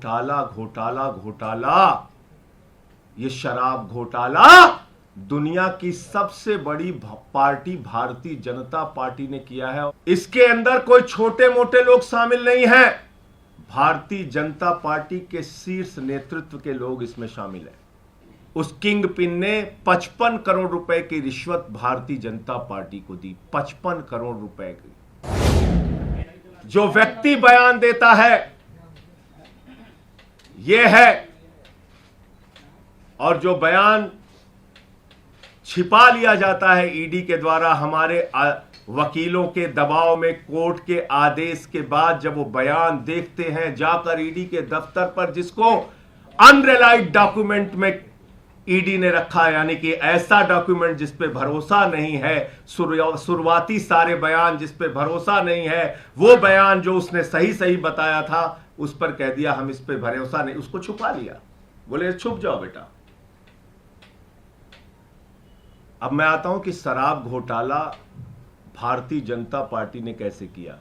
घोटाला घोटाला घोटाला, ये शराब घोटाला दुनिया की सबसे बड़ी पार्टी भारतीय जनता पार्टी ने किया है। इसके अंदर कोई छोटे मोटे लोग शामिल नहीं हैं, भारतीय जनता पार्टी के शीर्ष नेतृत्व के लोग इसमें शामिल हैं। उस किंग पिन ने 55 करोड़ रुपए की रिश्वत भारतीय जनता पार्टी को दी, 55 करोड़ रुपए की। जो व्यक्ति बयान देता है यह है, और जो बयान छिपा लिया जाता है ईडी के द्वारा हमारे वकीलों के दबाव में, कोर्ट के आदेश के बाद जब वो बयान देखते हैं जाकर ईडी के दफ्तर पर, जिसको अनरिलाइड डॉक्यूमेंट में ईडी ने रखा, यानी कि ऐसा डॉक्यूमेंट जिस पे भरोसा नहीं है, शुरुआती सारे बयान जिस पे भरोसा नहीं है, वो बयान जो उसने सही सही बताया था उस पर कह दिया हम इस पे भरोसा नहीं, उसको छुपा लिया, बोले छुप जाओ बेटा। अब मैं आता हूं कि शराब घोटाला भारतीय जनता पार्टी ने कैसे किया।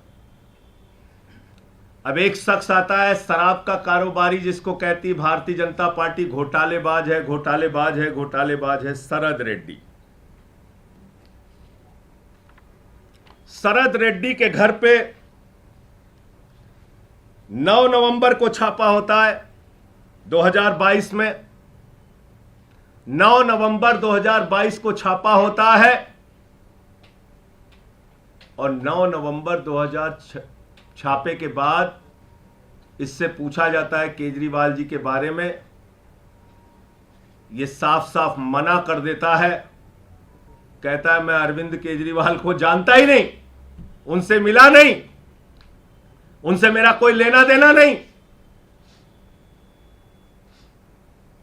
अब एक शख्स आता है शराब का कारोबारी, जिसको कहती है भारतीय जनता पार्टी घोटालेबाज है, घोटालेबाज है, घोटालेबाज है, शरद रेड्डी। शरद रेड्डी के घर पे 9 नवंबर को छापा होता है 2022 में, 9 नवंबर 2022 को छापा होता है और 9 नवंबर 2000 छापे के बाद इससे पूछा जाता है केजरीवाल जी के बारे में, यह साफ साफ मना कर देता है, कहता है मैं अरविंद केजरीवाल को जानता ही नहीं, उनसे मिला नहीं, उनसे मेरा कोई लेना देना नहीं।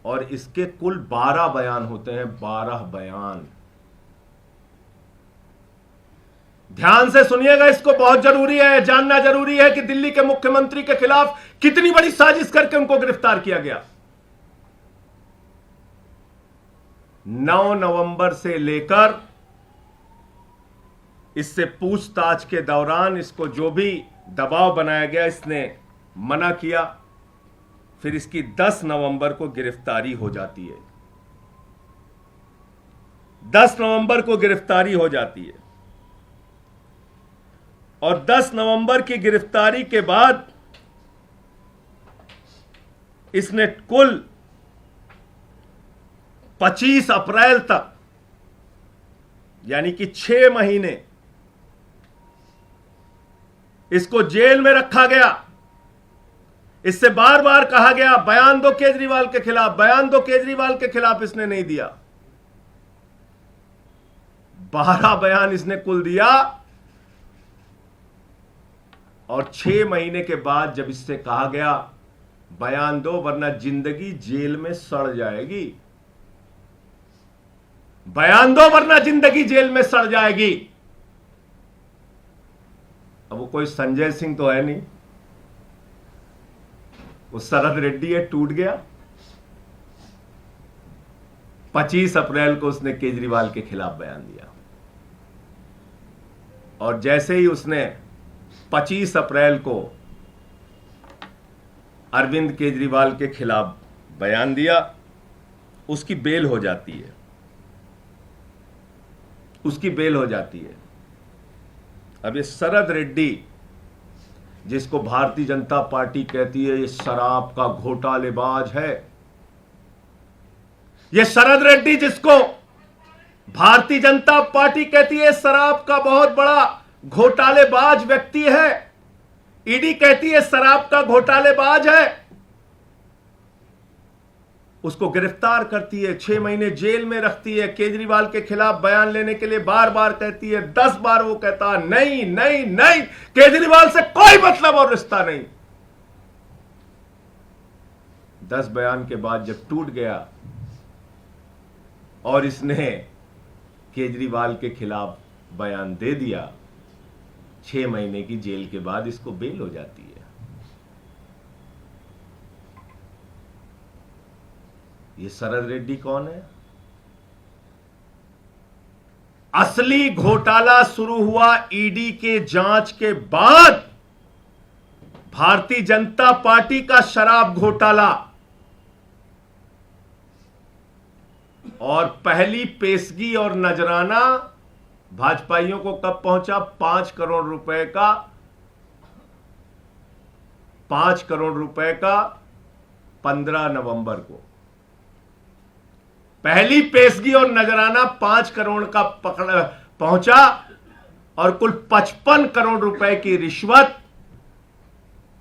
और इसके कुल 12 बयान होते हैं, 12 बयान। ध्यान से सुनिएगा, इसको बहुत जरूरी है, जानना जरूरी है कि दिल्ली के मुख्यमंत्री के खिलाफ कितनी बड़ी साजिश करके उनको गिरफ्तार किया गया। 9 नवंबर से लेकर इससे पूछताछ के दौरान इसको जो भी दबाव बनाया गया इसने मना किया, फिर इसकी 10 नवंबर को गिरफ्तारी हो जाती है, 10 नवंबर को गिरफ्तारी हो जाती है। और 10 नवंबर की गिरफ्तारी के बाद इसने कुल 25 अप्रैल तक, यानी कि 6 महीने इसको जेल में रखा गया। इससे बार बार कहा गया बयान दो केजरीवाल के खिलाफ, बयान दो केजरीवाल के खिलाफ, इसने नहीं दिया। 12 बयान इसने कुल दिया और 6 महीने के बाद जब इससे कहा गया बयान दो वरना जिंदगी जेल में सड़ जाएगी, बयान दो वरना जिंदगी जेल में सड़ जाएगी। अब वो कोई संजय सिंह तो है नहीं, वो शरद रेड्डी है, टूट गया। 25 अप्रैल को उसने केजरीवाल के खिलाफ बयान दिया और जैसे ही उसने 25 अप्रैल को अरविंद केजरीवाल के खिलाफ बयान दिया, उसकी बेल हो जाती है, उसकी बेल हो जाती है। अब ये शरद रेड्डी, जिसको भारतीय जनता पार्टी कहती है ये शराब का घोटालेबाज है, ये शरद रेड्डी जिसको भारतीय जनता पार्टी कहती है शराब का बहुत बड़ा घोटालेबाज व्यक्ति है, ईडी कहती है शराब का घोटालेबाज है, उसको गिरफ्तार करती है, 6 महीने जेल में रखती है, केजरीवाल के खिलाफ बयान लेने के लिए बार बार कहती है, 10 बार वो कहता नहीं नहीं नहीं, केजरीवाल से कोई मतलब और रिश्ता नहीं। 10 बयान के बाद जब टूट गया और इसने केजरीवाल के खिलाफ बयान दे दिया, 6 महीने की जेल के बाद इसको बेल हो जाती है। ये शरद रेड्डी कौन है? असली घोटाला शुरू हुआ ईडी के जांच के बाद भारतीय जनता पार्टी का शराब घोटाला और पहली पेशगी और नजराना भाजपाइयों को कब पहुंचा? 5 करोड़ रुपए का 5 करोड़ रुपए का 15 नवंबर को पहली पेशगी और नजराना 5 करोड़ का पहुंचा और कुल 55 करोड़ रुपए की रिश्वत,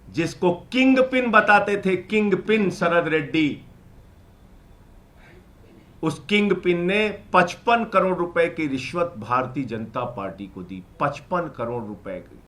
जिसको किंग पिन बताते थे, किंग पिन शरद रेड्डी, उस किंग पिन ने 55 करोड़ रुपए की रिश्वत भारतीय जनता पार्टी को दी। 55 करोड़ रुपए की।